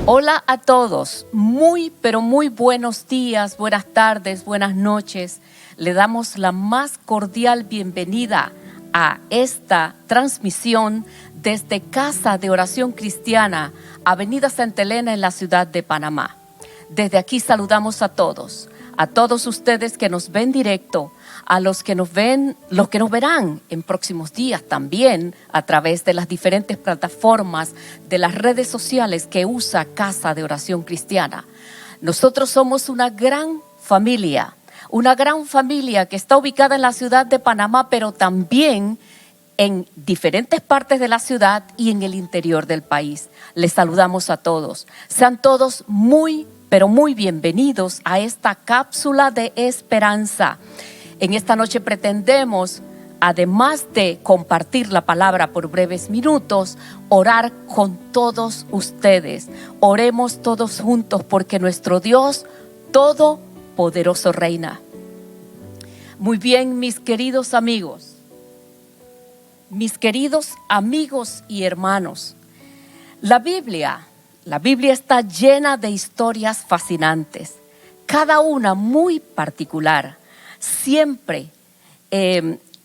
Hola a todos, muy pero muy buenos días, buenas tardes, buenas noches. Le damos la más cordial bienvenida a esta transmisión desde Casa de Oración Cristiana, Avenida Santa Elena en la ciudad de Panamá. Desde aquí saludamos a todos ustedes que nos ven directo, a los que nos verán en próximos días también a través de las diferentes plataformas de las redes sociales que usa Casa de Oración Cristiana. Nosotros somos una gran familia que está ubicada en la ciudad de Panamá, pero también en diferentes partes de la ciudad y en el interior del país. Les saludamos a todos. Sean todos muy, pero muy bienvenidos a esta cápsula de esperanza. En esta noche pretendemos, además de compartir la palabra por breves minutos, orar con todos ustedes. Oremos todos juntos porque nuestro Dios Todopoderoso reina. Muy bien, mis queridos amigos y hermanos, la Biblia está llena de historias fascinantes, cada una muy particular. Siempre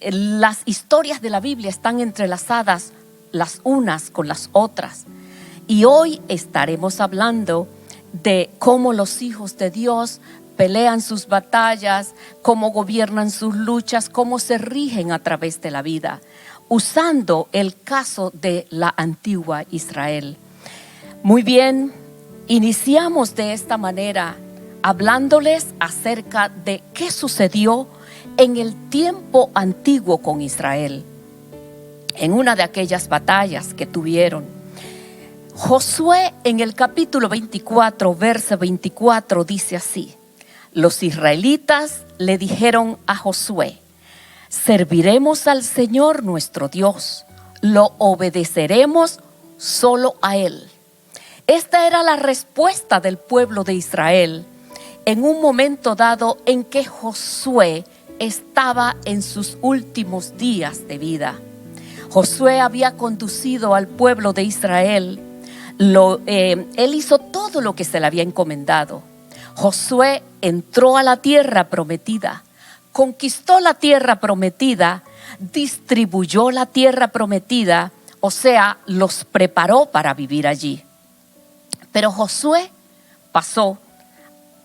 las historias de la Biblia están entrelazadas las unas con las otras. Y hoy estaremos hablando de cómo los hijos de Dios pelean sus batallas, cómo gobiernan sus luchas, cómo se rigen a través de la vida, usando el caso de la antigua Israel. Muy bien, iniciamos de esta manera hablándoles acerca de qué sucedió en el tiempo antiguo con Israel. En una de aquellas batallas que tuvieron, Josué en el capítulo 24, verso 24 dice así: los israelitas le dijeron a Josué: serviremos al Señor nuestro Dios, lo obedeceremos solo a Él. Esta era la respuesta del pueblo de Israel en un momento dado en que Josué estaba en sus últimos días de vida. Josué había conducido al pueblo de Israel. Él hizo todo lo que se le había encomendado. Josué entró a la tierra prometida, conquistó la tierra prometida, distribuyó la tierra prometida, o sea, los preparó para vivir allí. Pero Josué pasó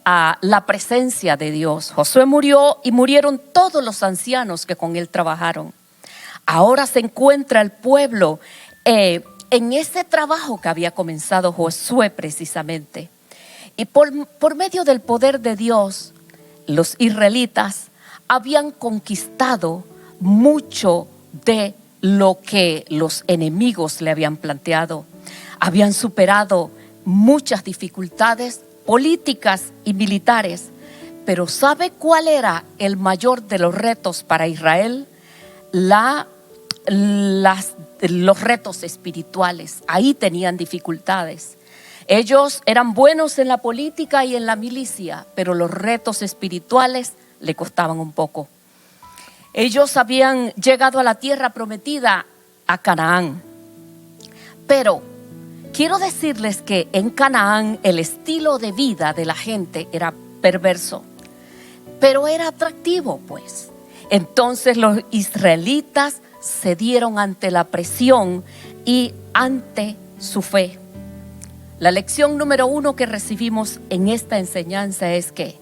a la presencia de Dios. Josué murió y murieron todos los ancianos que con él trabajaron. Ahora se encuentra el pueblo en ese trabajo que había comenzado Josué precisamente. Y por medio del poder de Dios, los israelitas habían conquistado mucho de lo que los enemigos le habían planteado. Habían superado muchas dificultades políticas y militares. Pero ¿sabe cuál era el mayor de los retos para Israel? Los retos espirituales. Ahí tenían dificultades. Ellos eran buenos en la política y en la milicia, pero los retos espirituales le costaban un poco. Ellos habían llegado a la tierra prometida, a Canaán. Pero quiero decirles que en Canaán el estilo de vida de la gente era perverso, pero era atractivo, pues. Entonces los israelitas cedieron ante la presión y ante su fe. La lección número 1 que recibimos en esta enseñanza es que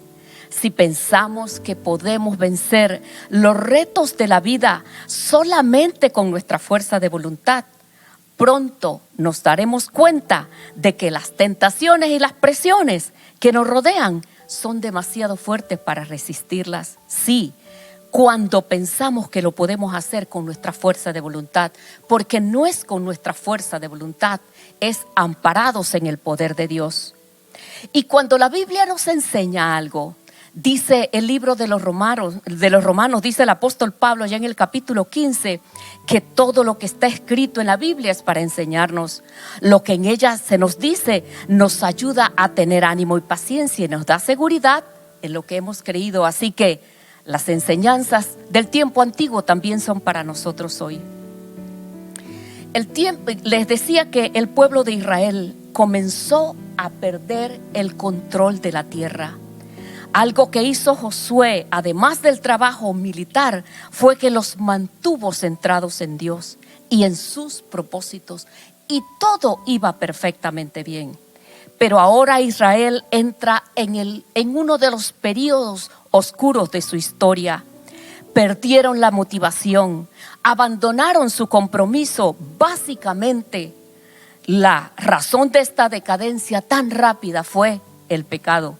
si pensamos que podemos vencer los retos de la vida solamente con nuestra fuerza de voluntad, pronto nos daremos cuenta de que las tentaciones y las presiones que nos rodean son demasiado fuertes para resistirlas. Sí, cuando pensamos que lo podemos hacer con nuestra fuerza de voluntad, porque no es con nuestra fuerza de voluntad, es amparados en el poder de Dios. Y cuando la Biblia nos enseña algo, dice el libro de los Romanos, dice el apóstol Pablo ya en el capítulo 15, que todo lo que está escrito en la Biblia es para enseñarnos. Lo que en ella se nos dice nos ayuda a tener ánimo y paciencia y nos da seguridad en lo que hemos creído. Así que las enseñanzas del tiempo antiguo también son para nosotros hoy. Les decía que el pueblo de Israel comenzó a perder el control de la tierra. Algo que hizo Josué, además del trabajo militar, fue que los mantuvo centrados en Dios y en sus propósitos, y todo iba perfectamente bien. Pero ahora Israel entra en uno de los periodos oscuros de su historia. Perdieron la motivación, abandonaron su compromiso. Básicamente, la razón de esta decadencia tan rápida fue el pecado.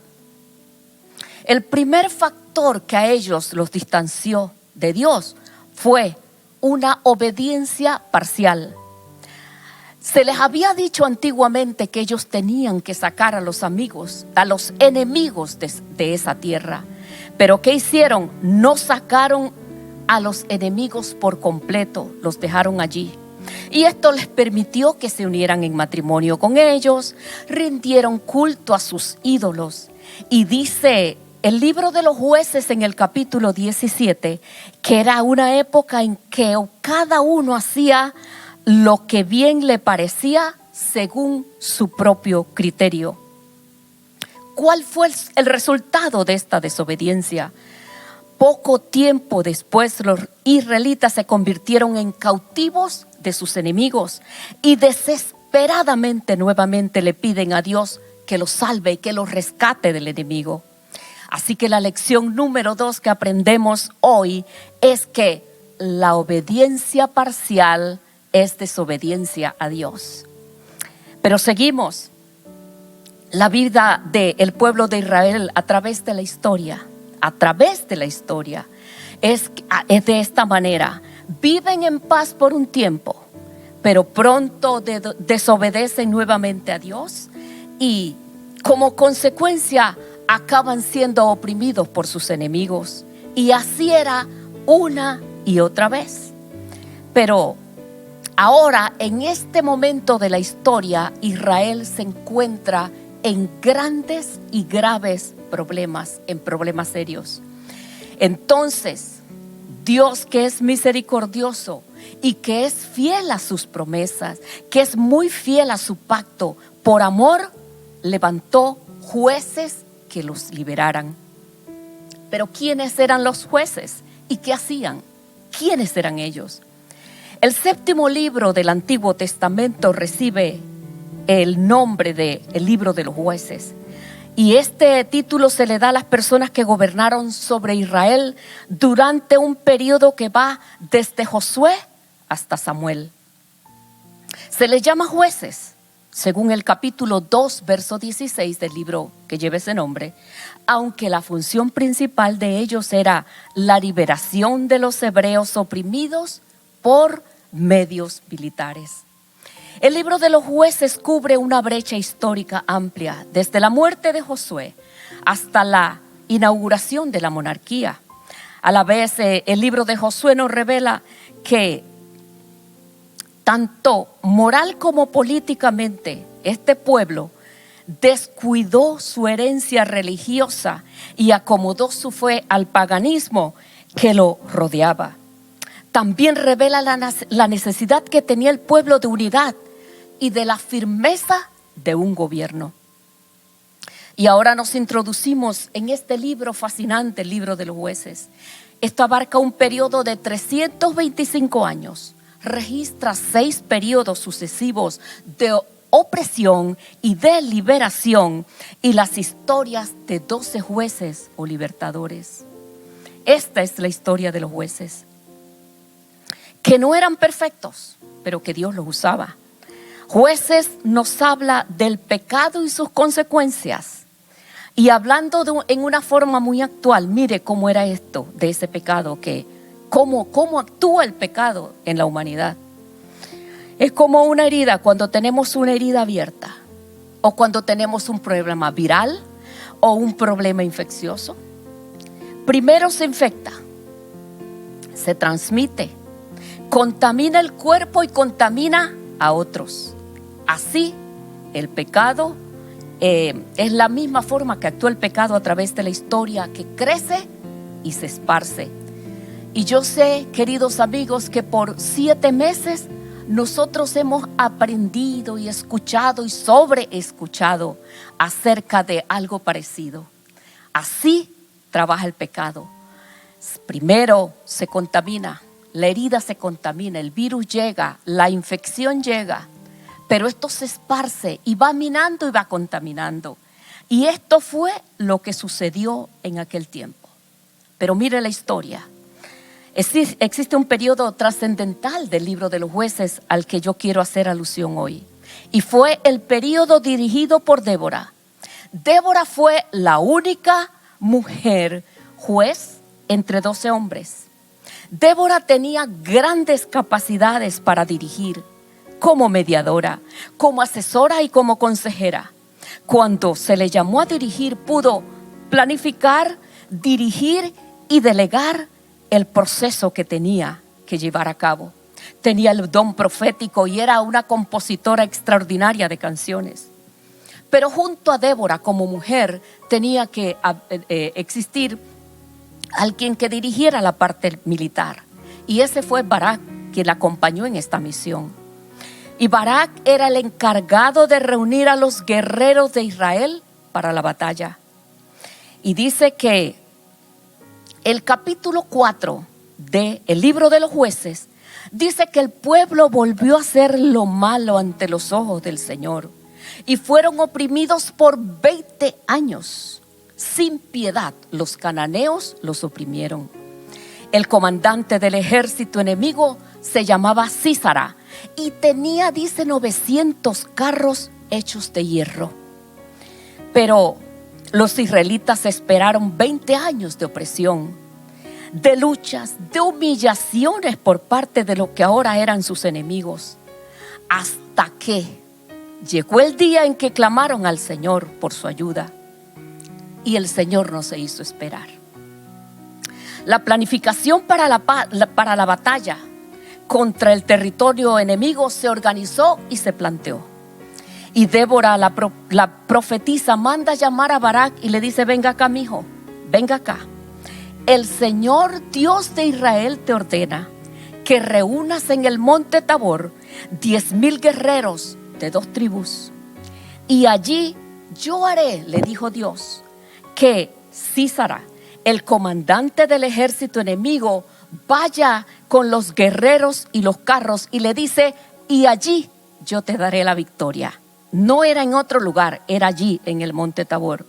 El primer factor que a ellos los distanció de Dios fue una obediencia parcial. Se les había dicho antiguamente que ellos tenían que sacar a los enemigos de esa tierra. Pero ¿qué hicieron? No sacaron a los enemigos por completo, los dejaron allí. Y esto les permitió que se unieran en matrimonio con ellos, rindieron culto a sus ídolos. Y dice el libro de los Jueces en el capítulo 17, que era una época en que cada uno hacía lo que bien le parecía según su propio criterio. ¿Cuál fue el resultado de esta desobediencia? Poco tiempo después, los israelitas se convirtieron en cautivos de sus enemigos y desesperadamente nuevamente le piden a Dios que los salve y que los rescate del enemigo. Así que la lección número 2 que aprendemos hoy es que la obediencia parcial es desobediencia a Dios. Pero seguimos la vida del pueblo de Israel a través de la historia. Es de esta manera: viven en paz por un tiempo, pero pronto desobedecen nuevamente a Dios y como consecuencia acaban siendo oprimidos por sus enemigos. Y así era una y otra vez. Pero ahora, en este momento de la historia, Israel se encuentra en grandes y graves problemas, en problemas serios. Entonces, Dios, que es misericordioso y que es fiel a sus promesas, que es muy fiel a su pacto, por amor levantó jueces que los liberaran. Pero ¿quiénes eran los jueces? ¿Y qué hacían? ¿Quiénes eran ellos? El 7º libro del Antiguo Testamento recibe el nombre de el libro de los jueces. Y este título se le da a las personas que gobernaron sobre Israel durante un periodo que va desde Josué hasta Samuel. Se les llama jueces, según el capítulo 2, verso 16 del libro que lleva ese nombre, aunque la función principal de ellos era la liberación de los hebreos oprimidos por medios militares. El libro de los jueces cubre una brecha histórica amplia, desde la muerte de Josué hasta la inauguración de la monarquía. A la vez, el libro de Josué nos revela que tanto moral como políticamente este pueblo descuidó su herencia religiosa y acomodó su fe al paganismo que lo rodeaba. También revela la necesidad que tenía el pueblo de unidad y de la firmeza de un gobierno. Y ahora nos introducimos en este libro fascinante, el libro de los jueces. Esto abarca un periodo de 325 años. Registra 6 periodos sucesivos de opresión y de liberación y las historias de 12 jueces o libertadores. Esta es la historia de los jueces, que no eran perfectos, pero que Dios los usaba. Jueces nos habla del pecado y sus consecuencias. Y hablando en una forma muy actual, mire cómo era esto de ese pecado, cómo actúa el pecado en la humanidad. Es como una herida, cuando tenemos una herida abierta o cuando tenemos un problema viral o un problema infeccioso. Primero se infecta, se transmite, contamina el cuerpo y contamina a otros. Así, el pecado es la misma forma que actúa el pecado a través de la historia, que crece y se esparce. Y yo sé, queridos amigos, que por 7 meses nosotros hemos aprendido y escuchado y sobreescuchado acerca de algo parecido. Así trabaja el pecado. Primero se contamina, la herida se contamina, el virus llega, la infección llega, pero esto se esparce y va minando y va contaminando. Y esto fue lo que sucedió en aquel tiempo. Pero mire la historia. Existe un periodo trascendental del libro de los jueces al que yo quiero hacer alusión hoy. Y fue el periodo dirigido por Débora. Débora fue la única mujer juez entre 12 hombres. Débora tenía grandes capacidades para dirigir, como mediadora, como asesora y como consejera. Cuando se le llamó a dirigir, pudo planificar, dirigir y delegar el proceso que tenía que llevar a cabo. Tenía el don profético y era una compositora extraordinaria de canciones. Pero junto a Débora como mujer tenía que existir alguien que dirigiera la parte militar. Y ese fue Barak, quien la acompañó en esta misión. Y Barak era el encargado de reunir a los guerreros de Israel para la batalla. Y dice que el capítulo 4 del libro de los jueces dice que el pueblo volvió a hacer lo malo ante los ojos del Señor y fueron oprimidos por 20 años. Sin piedad, los cananeos los oprimieron. El comandante del ejército enemigo se llamaba Sísara y tenía, dice, 900 carros hechos de hierro. Pero los israelitas esperaron 20 años de opresión, de luchas, de humillaciones por parte de lo que ahora eran sus enemigos, hasta que llegó el día en que clamaron al Señor por su ayuda. Y el Señor no se hizo esperar. La planificación para la batalla contra el territorio enemigo se organizó y se planteó. Y Débora, la profetisa, manda llamar a Barak y le dice: venga acá, mijo, venga acá. El Señor Dios de Israel te ordena que reúnas en el monte Tabor 10,000 guerreros de 2 tribus. Y allí yo haré, le dijo Dios, que Sísara, el comandante del ejército enemigo, vaya con los guerreros y los carros, y le dice: y allí yo te daré la victoria. No era en otro lugar, era allí en el monte Tabor.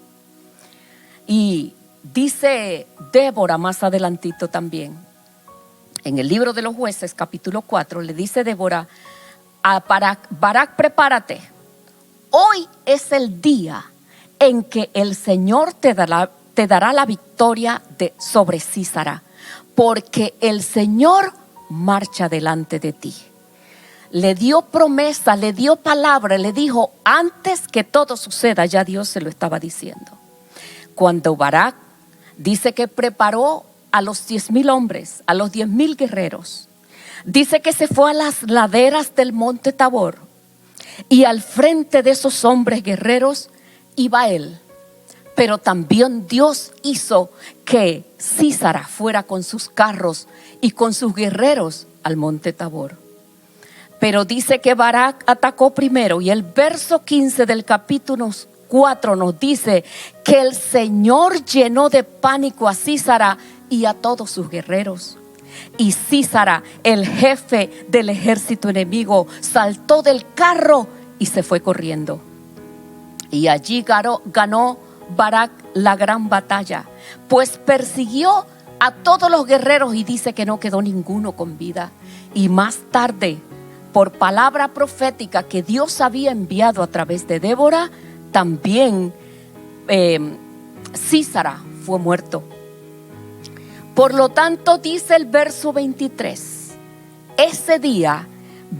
Y dice Débora más adelantito también, en el libro de los jueces capítulo 4, le dice Débora a Barak: prepárate, hoy es el día en que el Señor te dará la victoria sobre Sísara, porque el Señor marcha delante de ti. Le dio promesa, le dio palabra, le dijo antes que todo suceda, ya Dios se lo estaba diciendo. Cuando Barak dice que preparó a los 10,000 hombres, a los 10,000 guerreros, dice que se fue a las laderas del monte Tabor, y al frente de esos hombres guerreros iba él. Pero también Dios hizo que Sísara fuera con sus carros y con sus guerreros al monte Tabor. Pero dice que Barak atacó primero, y el verso 15 del capítulo 4 nos dice que el Señor llenó de pánico a Sísara y a todos sus guerreros. Y Sísara, el jefe del ejército enemigo, saltó del carro y se fue corriendo. Y allí ganó Barak la gran batalla, pues persiguió a todos los guerreros, y dice que no quedó ninguno con vida. Y más tarde, por palabra profética que Dios había enviado a través de Débora, también Sísara fue muerto. Por lo tanto, dice el verso 23, ese día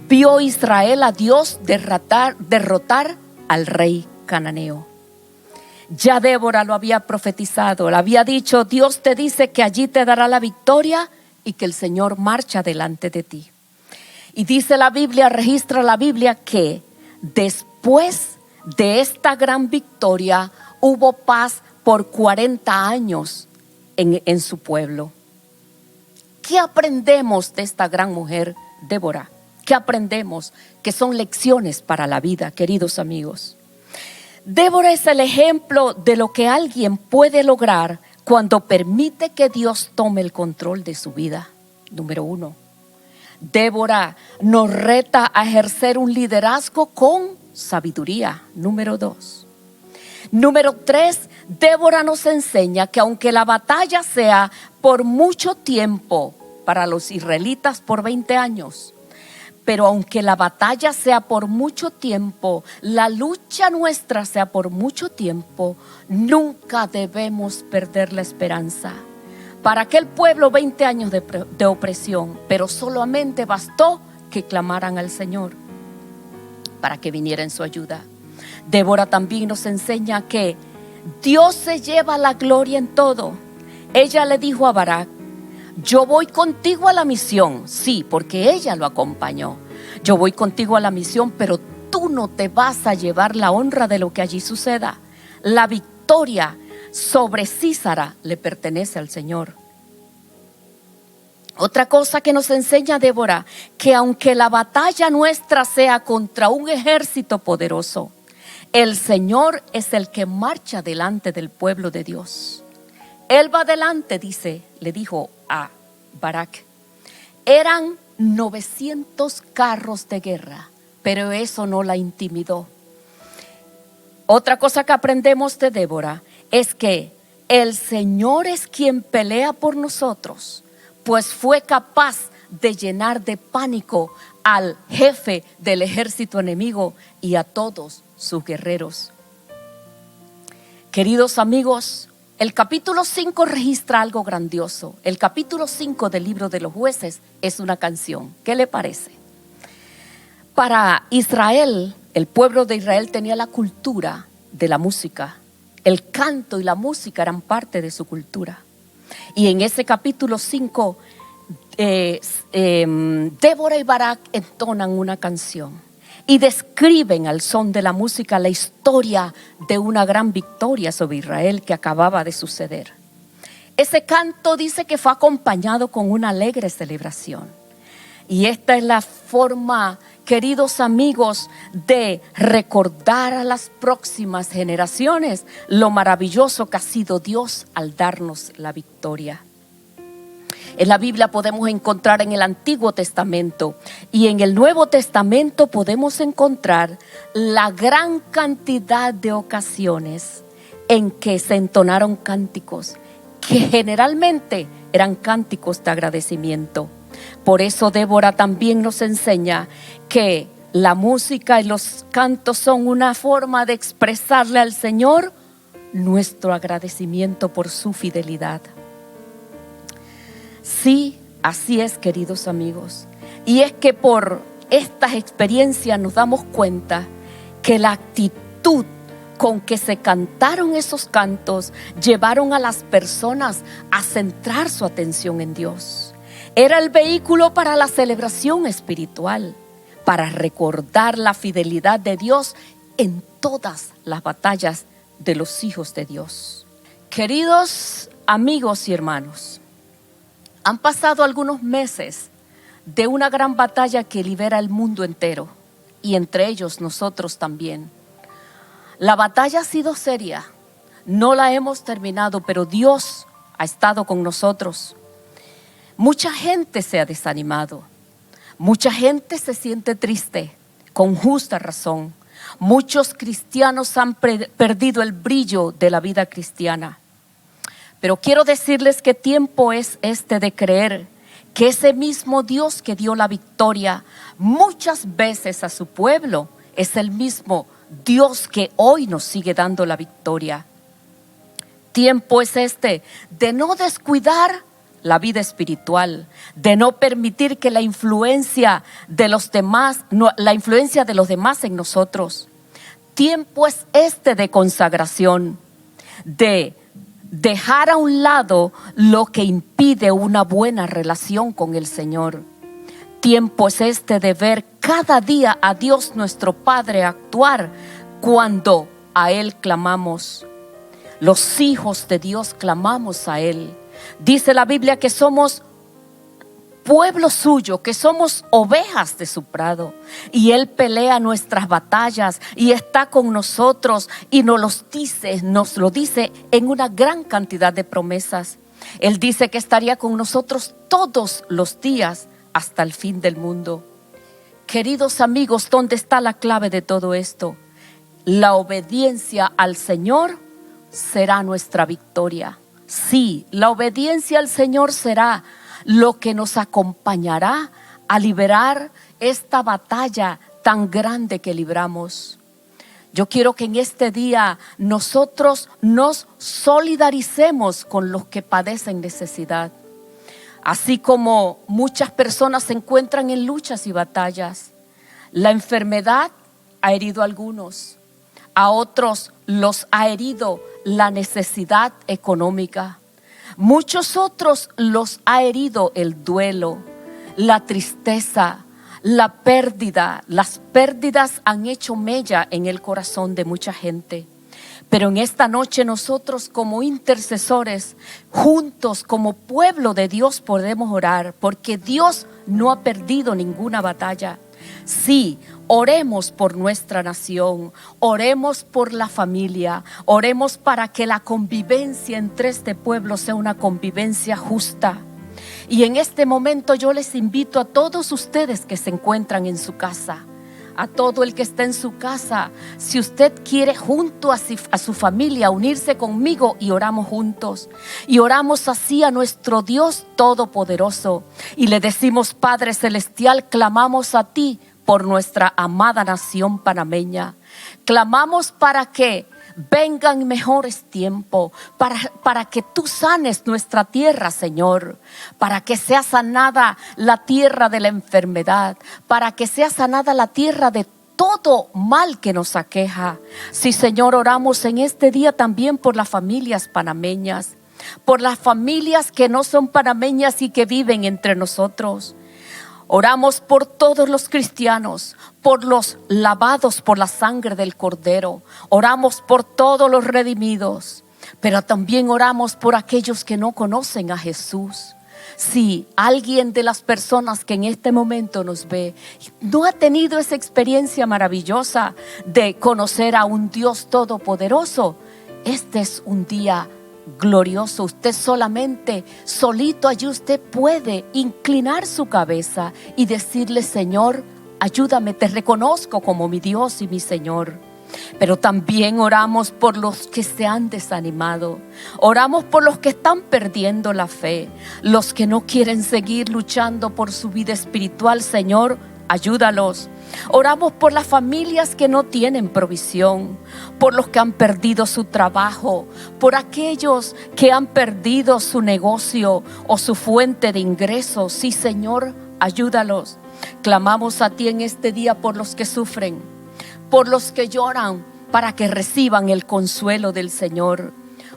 vio Israel a Dios derrotar al rey cananeo. Ya Débora lo había profetizado, le había dicho: Dios te dice que allí te dará la victoria y que el Señor marcha delante de ti. Y dice la Biblia, registra la Biblia, que después de esta gran victoria hubo paz por 40 años en su pueblo. ¿Qué aprendemos de esta gran mujer, Débora? ¿Qué aprendemos? Que son lecciones para la vida, queridos amigos. Débora es el ejemplo de lo que alguien puede lograr cuando permite que Dios tome el control de su vida. Número 1. Débora nos reta a ejercer un liderazgo con sabiduría. Número 2. Número 3, Débora nos enseña que aunque la batalla sea por mucho tiempo, para los israelitas por 20 años, pero aunque la batalla sea por mucho tiempo, la lucha nuestra sea por mucho tiempo, nunca debemos perder la esperanza. Para aquel pueblo 20 años de opresión, pero solamente bastó que clamaran al Señor para que viniera en su ayuda. Débora también nos enseña que Dios se lleva la gloria en todo. Ella le dijo a Barak: yo voy contigo a la misión. Sí, porque ella lo acompañó. Yo voy contigo a la misión, pero tú no te vas a llevar la honra de lo que allí suceda. La victoria sobre Sísara le pertenece al Señor. Otra cosa que nos enseña Débora, que aunque la batalla nuestra sea contra un ejército poderoso, el Señor es el que marcha delante del pueblo de Dios. Él va delante, le dijo a Barak. Eran 900 carros de guerra, pero eso no la intimidó. Otra cosa que aprendemos de Débora es que el Señor es quien pelea por nosotros, pues fue capaz de llenar de pánico al jefe del ejército enemigo y a todos sus guerreros. Queridos amigos, el capítulo 5 registra algo grandioso. El capítulo 5 del libro de los Jueces es una canción. ¿Qué le parece? Para Israel, el pueblo de Israel tenía la cultura de la música. El canto y la música eran parte de su cultura. Y en ese capítulo 5, Débora y Barak entonan una canción y describen al son de la música la historia de una gran victoria sobre Israel que acababa de suceder. Ese canto dice que fue acompañado con una alegre celebración. Y esta es la forma, queridos amigos, de recordar a las próximas generaciones lo maravilloso que ha sido Dios al darnos la victoria. En la Biblia podemos encontrar en el Antiguo Testamento y en el Nuevo Testamento podemos encontrar la gran cantidad de ocasiones en que se entonaron cánticos que generalmente eran cánticos de agradecimiento. Por eso Débora también nos enseña que la música y los cantos son una forma de expresarle al Señor nuestro agradecimiento por su fidelidad. Sí, así es, queridos amigos. Y es que por estas experiencias nos damos cuenta que la actitud con que se cantaron esos cantos llevaron a las personas a centrar su atención en Dios. Era el vehículo para la celebración espiritual, para recordar la fidelidad de Dios en todas las batallas de los hijos de Dios. Queridos amigos y hermanos, han pasado algunos meses de una gran batalla que libera el mundo entero y entre ellos nosotros también. La batalla ha sido seria, no la hemos terminado, pero Dios ha estado con nosotros. Mucha gente se ha desanimado, mucha gente se siente triste, con justa razón. Muchos cristianos han perdido el brillo de la vida cristiana. Pero quiero decirles que tiempo es este de creer que ese mismo Dios que dio la victoria muchas veces a su pueblo es el mismo Dios que hoy nos sigue dando la victoria. Tiempo es este de no descuidar la vida espiritual, de no permitir que la influencia de los demás en nosotros. Tiempo es este de consagración, de dejar a un lado lo que impide una buena relación con el Señor. Tiempo es este de ver cada día a Dios nuestro Padre actuar cuando a Él clamamos. Los hijos de Dios clamamos a Él. Dice la Biblia que somos pueblo suyo, que somos ovejas de su prado. Y Él pelea nuestras batallas y está con nosotros y nos lo dice en una gran cantidad de promesas. Él dice que estaría con nosotros todos los días hasta el fin del mundo. Queridos amigos, ¿dónde está la clave de todo esto? La obediencia al Señor será nuestra victoria. Sí, la obediencia al Señor será lo que nos acompañará a liberar esta batalla tan grande que libramos. Yo quiero que en este día nosotros nos solidaricemos con los que padecen necesidad. Así como muchas personas se encuentran en luchas y batallas, la enfermedad ha herido a algunos, a otros los ha herido la necesidad económica. Muchos otros los ha herido el duelo, la tristeza, la pérdida. Las pérdidas han hecho mella en el corazón de mucha gente. Pero en esta noche nosotros como intercesores, juntos como pueblo de Dios podemos orar, porque Dios no ha perdido ninguna batalla. Sí, oremos por nuestra nación, oremos por la familia, oremos para que la convivencia entre este pueblo sea una convivencia justa. Y en este momento yo les invito a todos ustedes que se encuentran en su casa, a todo el que está en su casa, si usted quiere junto a su familia unirse conmigo y oramos juntos. Y oramos así a nuestro Dios Todopoderoso. Y le decimos: Padre Celestial, clamamos a ti por nuestra amada nación panameña. Clamamos para que vengan mejores tiempos, para que tú sanes nuestra tierra, Señor, para que sea sanada la tierra de la enfermedad, para que sea sanada la tierra de todo mal que nos aqueja. Sí, Señor, oramos en este día también por las familias panameñas, por las familias que no son panameñas y que viven entre nosotros. Oramos por todos los cristianos, por los lavados por la sangre del Cordero. Oramos por todos los redimidos, pero también oramos por aquellos que no conocen a Jesús. Si alguien de las personas que en este momento nos ve no ha tenido esa experiencia maravillosa de conocer a un Dios todopoderoso, este es un día glorioso. Usted solito allí usted puede inclinar su cabeza y decirle: Señor, ayúdame, te reconozco como mi Dios y mi Señor. Pero también oramos por los que se han desanimado. Oramos por los que están perdiendo la fe, los que no quieren seguir luchando por su vida espiritual. Señor, ayúdalos. Oramos por las familias que no tienen provisión, por los que han perdido su trabajo, por aquellos que han perdido su negocio o su fuente de ingresos. Sí, Señor, ayúdalos. Clamamos a ti en este día por los que sufren, por los que lloran, para que reciban el consuelo del Señor.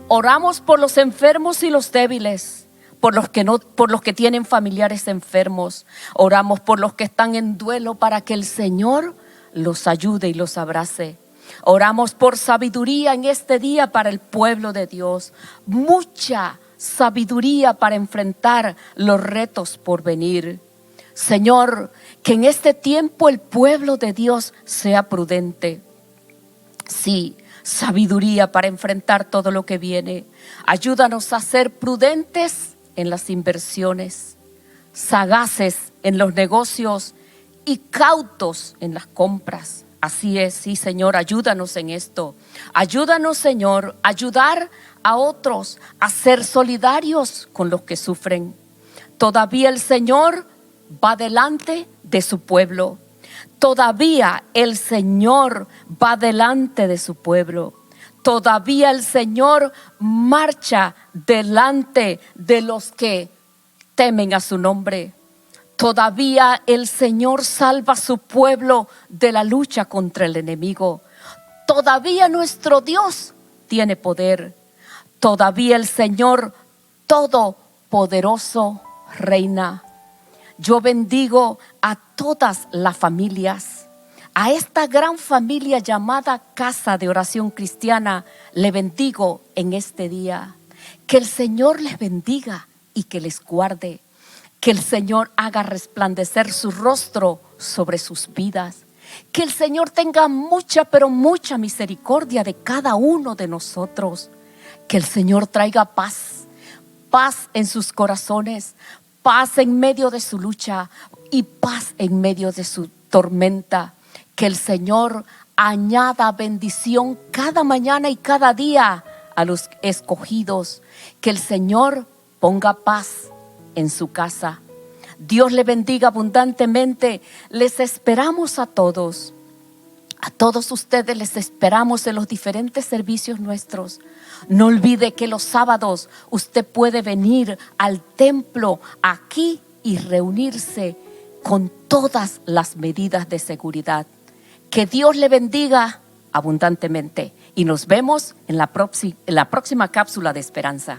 Oramos por los enfermos y los débiles, por los que tienen familiares enfermos. Oramos por los que están en duelo, para que el Señor los ayude y los abrace. Oramos por sabiduría en este día para el pueblo de Dios. Mucha sabiduría para enfrentar los retos por venir. Señor, que en este tiempo el pueblo de Dios sea prudente. Sí, sabiduría para enfrentar todo lo que viene. Ayúdanos a ser prudentes en las inversiones, sagaces en los negocios y cautos en las compras. Así es, sí, Señor, ayúdanos en esto. Ayúdanos, Señor, a ayudar a otros, a ser solidarios con los que sufren. Todavía el Señor va delante de su pueblo. Todavía el Señor va delante de su pueblo. Todavía el Señor marcha delante de los que temen a su nombre. Todavía el Señor salva a su pueblo de la lucha contra el enemigo. Todavía nuestro Dios tiene poder. Todavía el Señor Todopoderoso reina. Yo bendigo a todas las familias. A esta gran familia llamada Casa de Oración Cristiana, le bendigo en este día. Que el Señor les bendiga y que les guarde. Que el Señor haga resplandecer su rostro sobre sus vidas. Que el Señor tenga mucha, pero mucha misericordia de cada uno de nosotros. Que el Señor traiga paz, paz en sus corazones, paz en medio de su lucha y paz en medio de su tormenta. Que el Señor añada bendición cada mañana y cada día a los escogidos. Que el Señor ponga paz en su casa. Dios le bendiga abundantemente. Les esperamos a todos ustedes les esperamos en los diferentes servicios nuestros. No olvide que los sábados usted puede venir al templo aquí y reunirse con todas las medidas de seguridad. Que Dios le bendiga abundantemente y nos vemos en la próxima cápsula de esperanza.